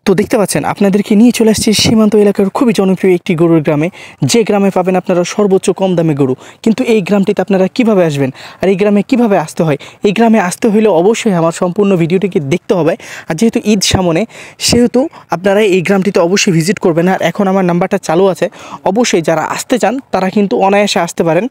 তো দেখতে পাচ্ছেন আপনাদেরকে নিয়ে চলে আসছি সীমান্ত এলাকার খুবই জনপ্রিয় একটি গরুর গ্রামে, যে গ্রামে পাবেন আপনারা সর্বোচ্চ কম দামে গরু। কিন্তু এই গ্রামটিতে আপনারা কিভাবে আসবেন আর এই গ্রামে কিভাবে আসতে হয়, এই গ্রামে আসতে হলে অবশ্যই আমার সম্পূর্ণ ভিডিওটিকে দেখতে হবে। আর যেহেতু ঈদ সামনে, সেহেতু আপনারা এই গ্রামটিতে অবশ্যই ভিজিট করবেন। আর এখন আমার নাম্বারটা চালু আছে, অবশ্যই যারা আসতে চান তারা কিন্তু অনায়াসে আসতে পারেন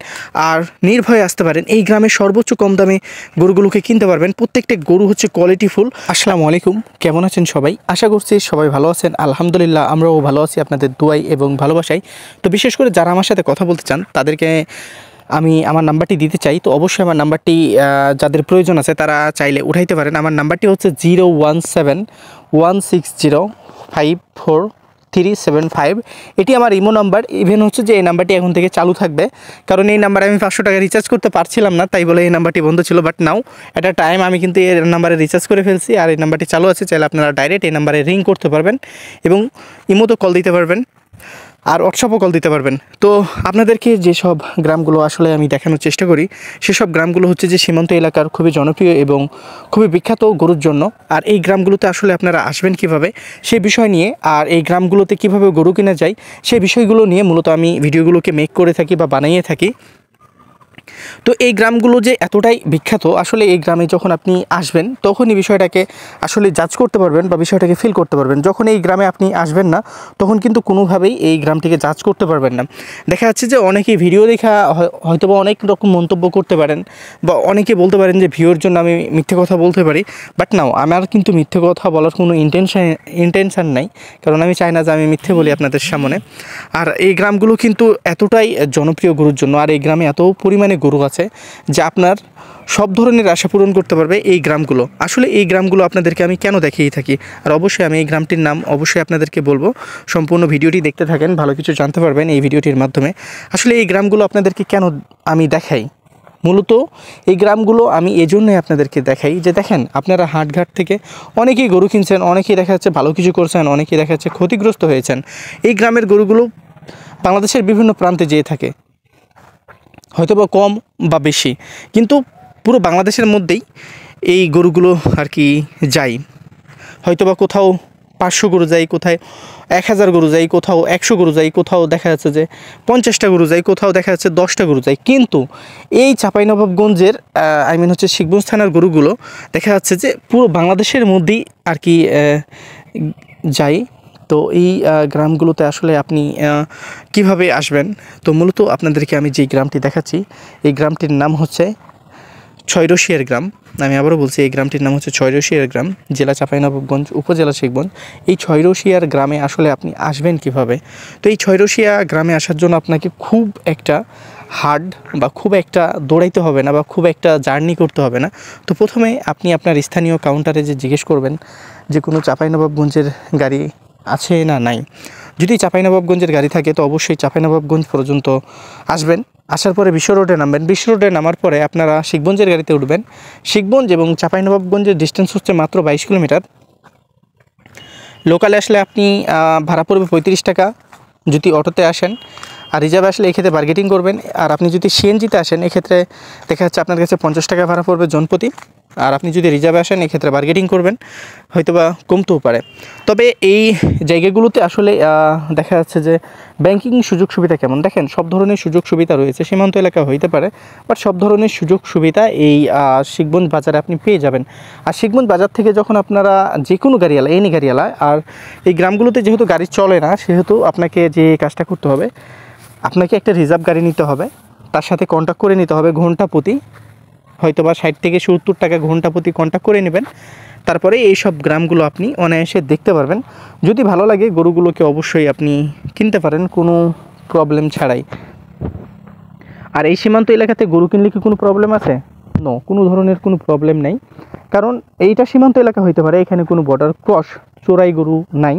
আর নির্ভয়ে আসতে পারেন। এই গ্রামে সর্বোচ্চ কম দামে গরুগুলোকে কিনতে পারবেন। প্রত্যেকটা গরু হচ্ছে কোয়ালিটিফুল। আসসালামু আলাইকুম, কেমন আছেন সবাই? আশা করছি সবাই ভালো আছেন। আলহামদুলিল্লাহ, আমরাও ভালো আছি আপনাদের দোয়াই এবং ভালোবাসাই। তো বিশেষ করে যারা আমার সাথে কথা বলতে চান তাদেরকে আমি আমার নাম্বারটি দিতে চাই। তো অবশ্যই আমার নাম্বারটি যাদের প্রয়োজন আছে তারা চাইলে উঠাইতে পারেন। আমার নাম্বারটি হচ্ছে 017-160-54375। এটি আমার ইমো নাম্বার। ইভেন হচ্ছে যে এই নাম্বারটি এখন থেকে চালু থাকবে, কারণ এই নাম্বারে আমি 500 টাকা রিচার্জ করতে পারছিলাম না, তাই বলে এই নাম্বারটি বন্ধ ছিল। But now at a time আমি কিন্তু এই নাম্বারে রিচার্জ করে ফেলছি আর এই নাম্বারটি চালু আছে। চাইলে আপনারা ডাইরেক্ট এই নাম্বারে রিং করতে পারবেন এবং ইমোতে কল দিতে পারবেন আর হোয়াটসঅ্যাপও কল দিতে পারবেন। তো আপনাদেরকে যেসব গ্রামগুলো আসলে আমি দেখানোর চেষ্টা করি, সেসব গ্রামগুলো হচ্ছে যে সীমান্ত এলাকার খুবই জনপ্রিয় এবং খুবই বিখ্যাত গরুর জন্য। আর এই গ্রামগুলোতে আসলে আপনারা আসবেন কিভাবে সেই বিষয় নিয়ে, আর এই গ্রামগুলোতে কিভাবে গরু কেনা যায় সেই বিষয়গুলো নিয়ে মূলত আমি ভিডিওগুলোকে মেক করে থাকি বা বানিয়ে থাকি। তো এই গ্রামগুলো যে এতটাই বিখ্যাত, আসলে এই গ্রামে যখন আপনি আসবেন তখনই বিষয়টাকে আসলে জাজ করতে পারবেন বা বিষয়টাকে ফিল করতে পারবেন। যখন এই গ্রামে আপনি আসবেন না, তখন কিন্তু কোনোভাবেই এই গ্রামটিকে জাজ করতে পারবেন না। দেখা যাচ্ছে যে অনেকেই ভিডিও দেখা হয়তোবা অনেক রকম মন্তব্য করতে পারেন বা অনেকে বলতে পারেন যে ভিউর জন্য আমি মিথ্যে কথা বলতে পারি। বাট নাও, আমার কিন্তু মিথ্যে কথা বলার কোনো ইন্টেনশান নাই, কারণ আমি চাই না যে আমি মিথ্যে বলি আপনাদের সামনে। আর এই গ্রামগুলো কিন্তু এতটাই জনপ্রিয় গরুর জন্য, আর এই গ্রামে এত পরিমাণে গরু আছে যে আপনার সব ধরনের আশা পূরণ করতে পারবে এই গ্রামগুলো। আসলে এই গ্রামগুলো আপনাদেরকে আমি কেন দেখিয়ে থাকি, আর অবশ্যই আমি এই গ্রামটির নাম অবশ্যই আপনাদেরকে বলবো। সম্পূর্ণ ভিডিওটি দেখতে থাকেন, ভালো কিছু জানতে পারবেন এই ভিডিওটির মাধ্যমে। আসলে এই গ্রামগুলো আপনাদেরকে কেন আমি দেখাই, মূলত এই গ্রামগুলো আমি এজন্যই আপনাদেরকে দেখাই যে দেখেন, আপনারা হাটঘাট থেকে অনেকেই গরু কিনছেন, অনেকেই দেখা যাচ্ছে ভালো কিছু করছেন, অনেকেই দেখা যাচ্ছে ক্ষতিগ্রস্ত হয়েছেন। এই গ্রামের গরুগুলো বাংলাদেশের বিভিন্ন প্রান্তে যেয়ে থাকে, হয়তোবা কম বা বেশি, কিন্তু পুরো বাংলাদেশের মধ্যেই এই গরুগুলো আর কি যায়। হয়তোবা কোথাও 500 গরু যায়, কোথায় 1000 গরু যায়, কোথাও 100 গরু যায়, কোথাও দেখা যাচ্ছে যে 50টা গরু যায়, কোথাও দেখা যাচ্ছে 10টা গরু যায়। কিন্তু এই চাঁপাইনবাবগঞ্জের হচ্ছে শিবগঞ্জ থানার গরুগুলো দেখা যাচ্ছে যে পুরো বাংলাদেশের মধ্যেই আর কি যায়। তো এই গ্রামগুলোতে আসলে আপনি কিভাবে আসবেন, তো মূলত আপনাদেরকে আমি যেই গ্রামটি দেখাচ্ছি এই গ্রামটির নাম হচ্ছে ছয়রশিয়ার গ্রাম। আমি আবারও বলছি, এই গ্রামটির নাম হচ্ছে ছয়রশিয়ার গ্রাম, জেলা চাঁপাইনবাবগঞ্জ, উপজেলা শিবগঞ্জ। এই ছয়রশিয়ার গ্রামে আসলে আপনি আসবেন কিভাবে? তো এই ছয়রশিয়া গ্রামে আসার জন্য আপনাকে খুব একটা হার্ড বা খুব একটা দৌড়াইতে হবে না বা খুব একটা জার্নি করতে হবে না। তো প্রথমে আপনি আপনার স্থানীয় কাউন্টারে যে জিজ্ঞেস করবেন যে কোনো চাঁপাইনবাবগঞ্জের গাড়ি আছে না নাই। যদি চাঁপাইনবাবগঞ্জের গাড়ি থাকে তো অবশ্যই চাঁপাইনবাবগঞ্জ পর্যন্ত আসবেন। আসার পরে বিশ্ব রোডে নামবেন। বিশ্ব রোডে নামার পরে আপনারা শিবগঞ্জের গাড়িতে উঠবেন। শিবগঞ্জ এবং চাঁপাইনবাবগঞ্জের ডিস্টেন্স হচ্ছে মাত্র 22 কিলোমিটার। লোকালে আসলে আপনি ভাড়া পড়বে 35 টাকা যদি অটোতে আসেন, আর রিজার্ভে আসলে এক্ষেত্রে বার্গেটিং করবেন। আর আপনি যদি সিএনজিতে আসেন এক্ষেত্রে দেখা যাচ্ছে আপনার কাছে 50 টাকা ভাড়া পড়বে জনপ্রতি। আর আপনি যদি রিজার্ভে আসেন এক্ষেত্রে বার্গেটিং করবেন, হয়তোবা কমতেও পারে। তবে এই জায়গাগুলোতে আসলে দেখা যাচ্ছে যে ব্যাংকিং সুযোগ সুবিধা কেমন, দেখেন সব ধরনের সুযোগ সুবিধা রয়েছে। সীমান্ত এলাকা হইতে পারে, বাট সব ধরনের সুযোগ সুবিধা এই শিবগঞ্জ বাজারে আপনি পেয়ে যাবেন। আর শিবগঞ্জ বাজার থেকে যখন আপনারা যে কোনো গাড়িওয়ালা, এনি গাড়িওয়ালা, আর এই গ্রামগুলোতে যেহেতু গাড়ি চলে না, সেহেতু আপনাকে যে কাজটা করতে হবে, আপনাকে একটা রিজার্ভ গাড়ি নিতে হবে, তার সাথে কন্ট্যাক্ট করে নিতে হবে। ঘন্টা প্রতি হয়তোবা 60 থেকে 70 টাকা ঘন্টা প্রতি কন্ট্যাক্ট করে নেবেন। তারপরে এই সব গ্রামগুলো আপনি অনায়াসে দেখতে পারবেন। যদি ভালো লাগে গরুগুলোকে অবশ্যই আপনি কিনতে পারেন কোনো প্রবলেম ছাড়াই। আর এই সীমান্ত এলাকাতে গরু কিনলে কি কোনো প্রবলেম আছে? নো, কোনো ধরনের কোনো প্রবলেম নেই, কারণ এইটা সীমান্ত এলাকা হইতে পারে, এখানে কোনো বর্ডার ক্রস চোরাই গরু নাই,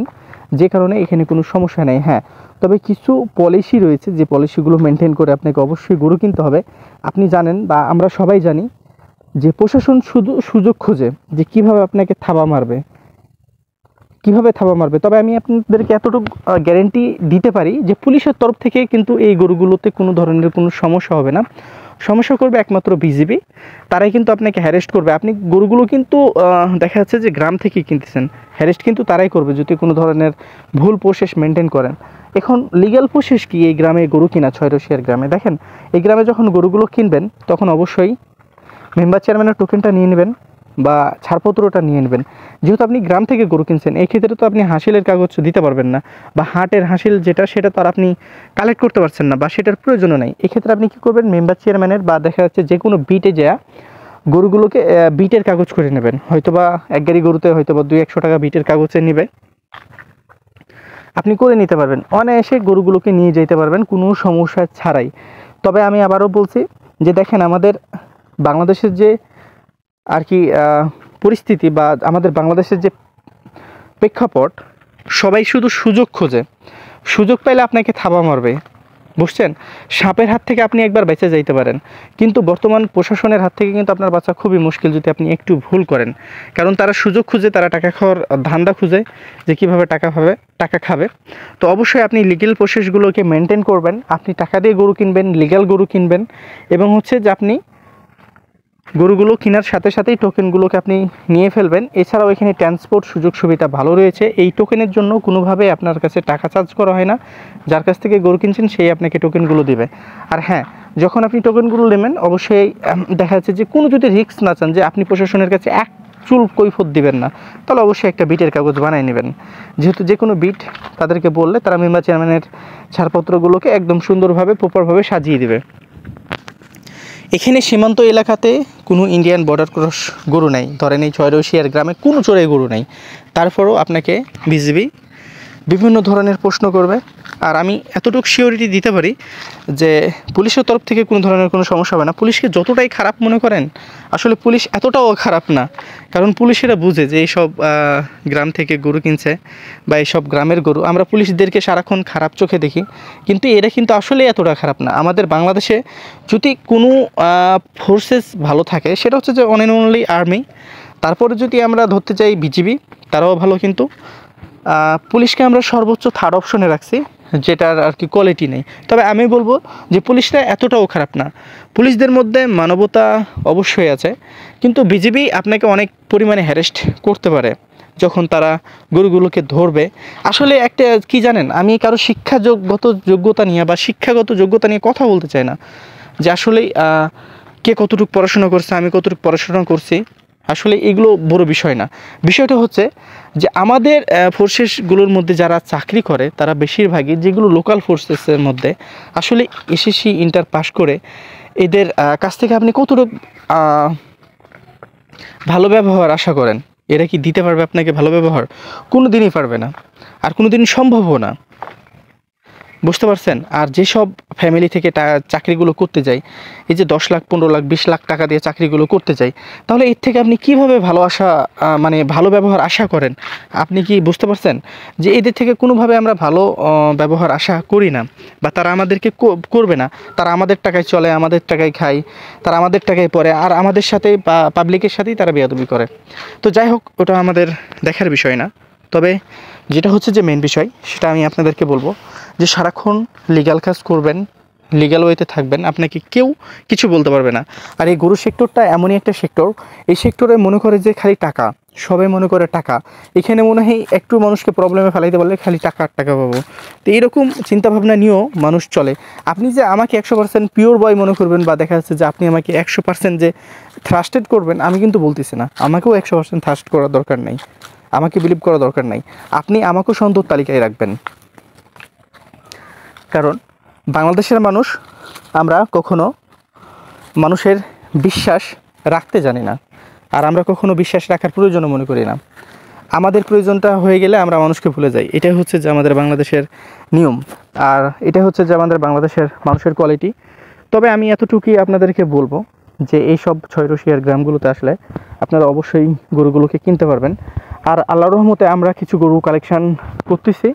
যে কারণে এখানে কোনো সমস্যা নেই। হ্যাঁ, তবে কিছু পলিসি রয়েছে, যে পলিসিগুলো মেনটেন করে আপনাকে অবশ্যই গরু কিনতে হবে। আপনি জানেন বা আমরা সবাই জানি যে প্রশাসন শুধু সুযোগ খোঁজে যে কীভাবে আপনাকে থাবা মারবে, কীভাবে থাবা মারবে। তবে আমি আপনাদেরকে এতটুকু গ্যারেন্টি দিতে পারি যে পুলিশের তরফ থেকে কিন্তু এই গরুগুলোতে কোনো ধরনের কোনো সমস্যা হবে না। সমস্যা করবে একমাত্র বিজিবি, তারাই কিন্তু আপনাকে হ্যারেস্ট করবে। আপনি গরুগুলো কিন্তু দেখা যাচ্ছে যে গ্রাম থেকে কিনতেছেন, হ্যারেস্ট কিন্তু তারাই করবে যদি কোনো ধরনের ভুল প্রসেস মেনটেন করেন। এখন লিগ্যাল প্রসেস কি এই গ্রামে গরু কিনা, ছয়রশিয়ার গ্রামে? দেখেন, এই গ্রামে যখন গরুগুলো কিনবেন তখন অবশ্যই মেম্বার চেয়ারম্যানের টোকেনটা নিয়ে নেবেন বা ছাড়পত্রটা নিয়ে নেবেন। যেহেতু আপনি গ্রাম থেকে গরু কিনছেন, এই ক্ষেত্রে তো আপনি হাসিলের কাগজ দিতে পারবেন না, বা হাটের হাসিল যেটা সেটা তো আর আপনি কালেক্ট করতে পারছেন না, বা সেটার প্রয়োজনও নাই। এক্ষেত্রে আপনি কী করবেন, মেম্বার চেয়ারম্যানের বা দেখা যাচ্ছে যে কোনো বিটে যা গরুগুলোকে বিটের কাগজ করে নেবেন। হয়তোবা এক গাড়ি গরুতে হয়তোবা 200-100 টাকা বিটের কাগজে নেবে, আপনি করে নিতে পারবেন, অনায়াসে গরুগুলোকে নিয়ে যেতে পারবেন কোনো সমস্যা ছাড়াই। তবে আমি আবারও বলছি যে দেখেন, আমাদের বাংলাদেশের যে আর কি পরিস্থিতি বা আমাদের বাংলাদেশের যে প্রেক্ষাপট, সবাই শুধু সুযোগ খোঁজে, সুযোগ পাইলে আপনাকে থাবা মারবে, বুঝছেন? সাপের হাত থেকে আপনি একবার বেঁচে যাইতে পারেন, কিন্তু বর্তমান প্রশাসনের হাত থেকে কিন্তু আপনার বাঁচা খুবই মুশকিল যদি আপনি একটু ভুল করেন। কারণ তারা সুযোগ খুঁজে, তারা টাকা খাওয়ার ধান্দা খুঁজে যে কীভাবে টাকা খাবে। তো অবশ্যই আপনি লিগ্যাল প্রসেসগুলোকে মেনটেন করবেন, আপনি টাকা দিয়ে গরু কিনবেন, লিগ্যাল গরু কিনবেন, এবং হচ্ছে যে আপনি গরুগুলো কেনার সাথে সাথেই টোকেনগুলোকে আপনি নিয়ে ফেলবেন। এছাড়াও এখানে ট্রান্সপোর্ট সুযোগ সুবিধা ভালো রয়েছে। এই টোকেনের জন্য কোনোভাবে আপনার কাছে টাকা চার্জ করা হয় না, যার কাছ থেকে গরু কিনছেন সেই আপনাকে টোকেনগুলো দিবে। আর হ্যাঁ, যখন আপনি টোকেনগুলো নেবেন অবশ্যই দেখা যাচ্ছে যে কোনো যদি রিস্ক না চান যে আপনি প্রশাসনের কাছে এক চুল কৈফত দিবেন না, তাহলে অবশ্যই একটা বিটের কাগজ বানিয়ে নেবেন। যেহেতু যে কোনো বিট তাদেরকে বললে তারা মেম্বার চেয়ারম্যানের ছাড়পত্রগুলোকে একদম সুন্দরভাবে প্রপারভাবে সাজিয়ে দেবে। এখানে সীমান্ত এলাকাতে কোনো ইন্ডিয়ান বর্ডার ক্রস গরু নাই, ধরেন এই ছয়রশিয়ার গ্রামে কোনো চোরাই গরু নাই, তারপরেও আপনাকে বিজিবি বিভিন্ন ধরনের প্রশ্ন করবে। আর আমি এতটুকু সিওরিটি দিতে পারি যে পুলিশের তরফ থেকে কোনো ধরনের কোনো সমস্যা হবে না। পুলিশকে যতটাই খারাপ মনে করেন, আসলে পুলিশ এতটাও খারাপ না, কারণ পুলিশেরা বুঝে যে এইসব গ্রাম থেকে গরু কিনছে বা এইসব গ্রামের গরু, আমরা পুলিশদেরকে সারাক্ষণ খারাপ চোখে দেখি, কিন্তু এরা কিন্তু আসলে এতটা খারাপ না। আমাদের বাংলাদেশে যদি কোনো ফোর্সেস ভালো থাকে সেটা হচ্ছে যে অন অ্যান্ড অনলি আর্মি, তারপরে যদি আমরা ধরতে চাই বিজিবি, তারাও ভালো, কিন্তু পুলিশকে আমরা সর্বোচ্চ থার্ড অপশনে রাখছি, যেটার আর কি কোয়ালিটি নেই। তবে আমি বলবো যে পুলিশরা এতটাও খারাপ না, পুলিশদের মধ্যে মানবতা অবশ্যই আছে, কিন্তু বিজিবি আপনাকে অনেক পরিমাণে হ্যারেস্ট করতে পারে যখন তারা গরুগুলোকে ধরবে। আসলে একটা কি জানেন, আমি কারো শিক্ষাগত যোগ্যতা নিয়ে বা শিক্ষাগত যোগ্যতা নিয়ে কথা বলতে চাই না, যে আসলে কে কতটুকু পড়াশোনা করছে, আমি কতটুকু পড়াশোনা করছি, আসলে এগুলো বড় বিষয় না। বিষয়টা হচ্ছে যে আমাদের ফোর্সেসগুলোর মধ্যে যারা চাকরি করে তারা বেশিরভাগই যেগুলো লোকাল ফোর্সেসের মধ্যে আসলে এসএসসি ইন্টার পাস করে, এদের কাছ থেকে আপনি কতটুকু ভালো ব্যবহার আশা করেন? এরা কি দিতে পারবে আপনাকে ভালো ব্যবহার? কোনো দিনই পারবে না, আর কোনো দিন সম্ভবও না, বুঝতে পারছেন? আর যেসব ফ্যামিলি থেকে চাকরিগুলো করতে যায়, এই যে 10 লাখ 15 লাখ 20 লাখ টাকা দিয়ে চাকরিগুলো করতে যায়, তাহলে এর থেকে আপনি কিভাবে ভালো মানে ভালো ব্যবহার আশা করেন? আপনি কি বুঝতে পারছেন যে এদের থেকে কোনোভাবে আমরা ভালো ব্যবহার আশা করি না, বা তারা আমাদেরকে করবে না। তারা আমাদের টাকায় চলে, আমাদের টাকায় খায়, তারা আমাদের টাকায় পড়ে, আর আমাদের সাথে পাবলিকের সাথেই তারা বেয়াদবি করে। তো যাই হোক, ওটা আমাদের দেখার বিষয় না। তবে যেটা হচ্ছে যে মেন বিষয়, সেটা আমি আপনাদেরকে বলবো যে সারাক্ষণ লিগ্যাল কাজ করবেন, লিগ্যাল ওয়েতে থাকবেন, আপনাকে কেউ কিছু বলতে পারবে না। আর এই গরু সেক্টরটা এমনই একটা সেক্টর, এই সেক্টরে মনে করে যে খালি টাকা, সবাই মনে করে টাকা, এখানে মনে হয় একটু মানুষকে প্রবলেমে ফেলাইতে পারলে খালি টাকা আর টাকা পাবো। তো এইরকম চিন্তাভাবনা নিয়েও মানুষ চলে। আপনি যে আমাকে 100% পিওর বয় মনে করবেন, বা দেখা যাচ্ছে যে আপনি আমাকে 100% যে থ্রাস্টেড করবেন, আমি কিন্তু বলতেছি না, আমাকেও 100% থ্রাস্ট করার দরকার নেই, আমাকে বিলিভ করা দরকার নাই। আপনি আমাকেও সন্দেহ তালিকায় রাখবেন, কারণ বাংলাদেশের মানুষ আমরা কখনো মানুষের বিশ্বাস রাখতে জানি না, আর আমরা কখনো বিশ্বাস রাখার প্রয়োজনও মনে করি না। আমাদের প্রয়োজনটা হয়ে গেলে আমরা মানুষকে ভুলে যাই। এটাই হচ্ছে যে আমাদের বাংলাদেশের নিয়ম, আর এটা হচ্ছে যে আমাদের বাংলাদেশের মানুষের কোয়ালিটি। তবে আমি এতটুকুই আপনাদেরকে বলবো যে এইসব ছয়রশিয়ার গ্রামগুলোতে আসলে আপনারা অবশ্যই গরুগুলোকে কিনতে পারবেন। আর আল্লাহর রহমতে আমরা কিছু গরু কালেকশান করতেছি,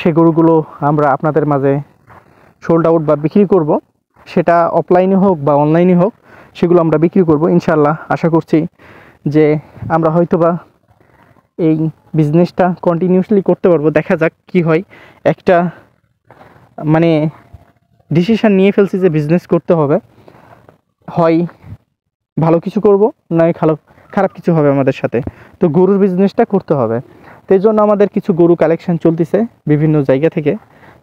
সেই গরুগুলো আমরা আপনাদের মাঝে সোল্ড আউট বা বিক্রি করব, সেটা অফলাইনে হোক বা অনলাইনে হোক, সেগুলো আমরা বিক্রি করব ইনশাআল্লাহ। আশা করছি যে আমরা হয়তোবা এই বিজনেসটা কন্টিনিউয়াসলি করতে পারবো, দেখা যাক কি হয়। একটা মানে ডিসিশন নিয়ে ফেলছি যে বিজনেস করতে হবে, হয় ভালো কিছু করব, নয় খারাপ কিছু হবে আমাদের সাথে। তো গরুর বিজনেসটা করতে হবে। তো এই জন্য আমাদের কিছু গরু কালেকশন চলতেছে বিভিন্ন জায়গা থেকে।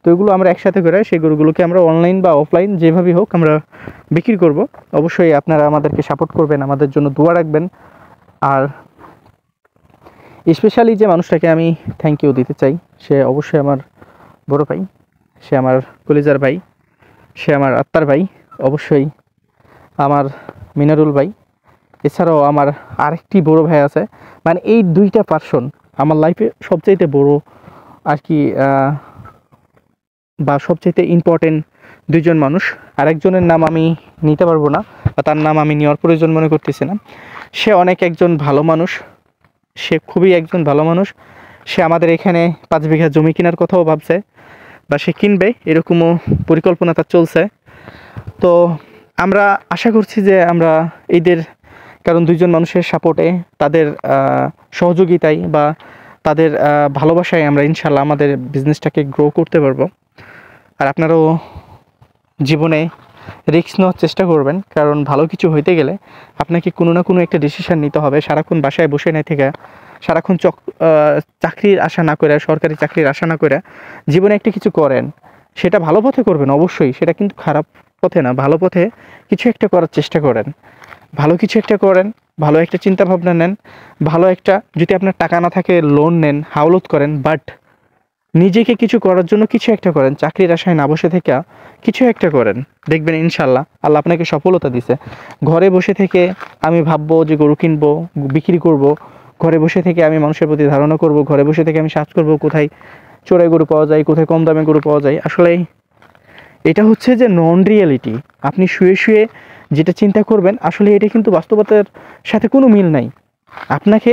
তো এগুলো আমরা একসাথে করে সেই গরুগুলোকে আমরা অনলাইন বা অফলাইন যেভাবেই হোক আমরা বিক্রি করব। অবশ্যই আপনারা আমাদেরকে সাপোর্ট করবেন, আমাদের জন্য দোয়া রাখবেন। আর স্পেশালি যে মানুষটাকে আমি থ্যাংক ইউ দিতে চাই, সে অবশ্যই আমার বড় ভাই, সে আমার কলিজার ভাই, সে আমার আত্মার ভাই, অবশ্যই আমার মিনারুল ভাই। এছাড়াও আমার আরেকটি বড় ভাই আছে। মানে এই দুইটা পার্সন আমার লাইফে সবচাইতে বড় আর কি, বা সবচাইতে ইম্পর্টেন্ট দুইজন মানুষ। আরেকজনের নাম আমি নিতে পারবো না, বা তার নাম আমি নেওয়ার প্রয়োজন মনে করতেছি না। সে অনেক একজন ভালো মানুষ, সে খুবই একজন ভালো মানুষ। সে আমাদের এখানে 5 বিঘা জমি কেনার কথাও ভাবছে, বা সে কিনবে এরকমও পরিকল্পনা তার চলছে। তো আমরা আশা করছি যে আমরা এদের, কারণ দুইজন মানুষের সাপোর্টে, তাদের সহযোগিতায় বা তাদের ভালোবাসায় আমরা ইনশাল্লাহ আমাদের বিজনেসটাকে গ্রো করতে পারবো। আর আপনারাও জীবনে রিস্ক নেওয়ার চেষ্টা করবেন, কারণ ভালো কিছু হইতে গেলে আপনাকে কোনো না কোনো একটা ডিসিশন নিতে হবে। সারাক্ষণ বাসায় বসে না থেকে, সারাক্ষণ চাকরির আশা না করে, সরকারি চাকরির আশা না করে জীবনে একটা কিছু করেন। সেটা ভালো পথে করবেন অবশ্যই, সেটা কিন্তু খারাপ পথে না, ভালো পথে কিছু একটা করার চেষ্টা করেন। ভালো কিছু একটা করেন, ভালো একটা চিন্তা ভাবনা নেন, ভালো একটা, যদি আপনার টাকা না থাকে লোন নেন, হাওলাত করেন, বাট নিজেকে কিছু করার জন্য কিছু একটা করেন। চাকরির আশায় না বসে থেকে কিছু একটা করেন, দেখবেন ইনশাল্লাহ আল্লাহ আপনাকে সফলতা দিছে। ঘরে বসে থেকে আমি ভাববো যে গরু কিনবো, বিক্রি করব, ঘরে বসে থেকে আমি মানুষের প্রতি ধারণা করব, ঘরে বসে থেকে আমি সার্চ করব কোথায় চোরাই গরু পাওয়া যায়, কোথায় কম দামে গরু পাওয়া যায়। আসলে এটা হচ্ছে যে নন রিয়েলিটি। আপনি শুয়ে শুয়ে যেটা চিন্তা করবেন, আসলে এটা কিন্তু বাস্তবতার সাথে কোনো মিল নাই। আপনাকে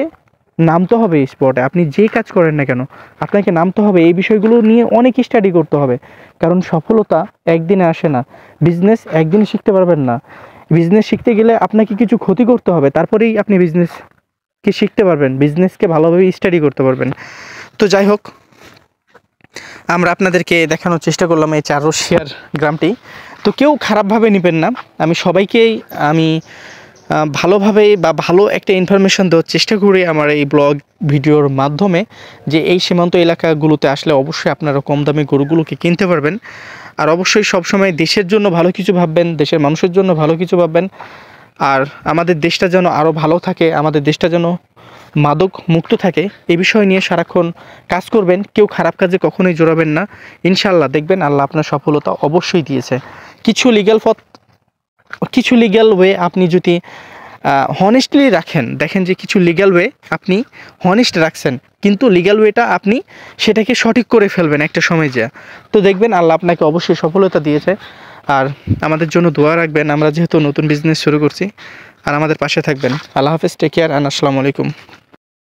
নামতে হবে এই স্পটে, আপনি যে কাজ করেন না কেন আপনাকে নামতে হবে। এই বিষয়গুলো নিয়ে অনেক স্টাডি করতে হবে, কারণ সফলতা একদিনে আসে না। বিজনেস একদিনে শিখতে পারবেন না। বিজনেস শিখতে গেলে আপনাকে কিছু ক্ষতি করতে হবে, তারপরেই আপনি বিজনেসকে শিখতে পারবেন, বিজনেসকে ভালোভাবে স্টাডি করতে পারবেন। তো যাই হোক, আমরা আপনাদেরকে দেখানোর চেষ্টা করলাম এই 4 রশিয়ার গ্রামটি। তো কেউ খারাপভাবে নেবেন না, আমি সবাইকেই ভালোভাবে বা ভালো একটা ইনফরমেশন দেওয়ার চেষ্টা করি আমার এই ব্লগ ভিডিওর মাধ্যমে, যে এই সীমান্ত এলাকাগুলোতে আসলে অবশ্যই আপনারা কম দামে গরুগুলোকে কিনতে পারবেন। আর অবশ্যই সবসময় দেশের জন্য ভালো কিছু ভাববেন, দেশের মানুষের জন্য ভালো কিছু ভাববেন। আর আমাদের দেশটা যেন আরও ভালো থাকে, আমাদের দেশটা যেন মাদক মুক্ত থাকে, এই বিষয় নিয়ে সারাক্ষণ কাজ করবেন। কেউ খারাপ কাজে কখনোই জড়াবেন না। ইনশাল্লাহ দেখবেন আল্লাহ আপনার সফলতা অবশ্যই দিয়েছে। কিছু লিগ্যাল ওয়ে আপনি যদি হনেস্টলি রাখেন, দেখেন যে কিছু লিগ্যাল ওয়ে আপনি হনেস্ট রাখছেন, কিন্তু লিগ্যাল ওয়েটা আপনি সেটাকে সঠিক করে ফেলবেন একটা সময় যা, তো দেখবেন আল্লাহ আপনাকে অবশ্যই সফলতা দিয়েছে। আর আমাদের জন্য দোয়া রাখবেন, আমরা যেহেতু নতুন বিজনেস শুরু করছি। আর আমাদের পাশে থাকবেন। আল্লাহ হাফেজ, টেক কেয়ার, অ্যান্ড আসসালামু আলাইকুম।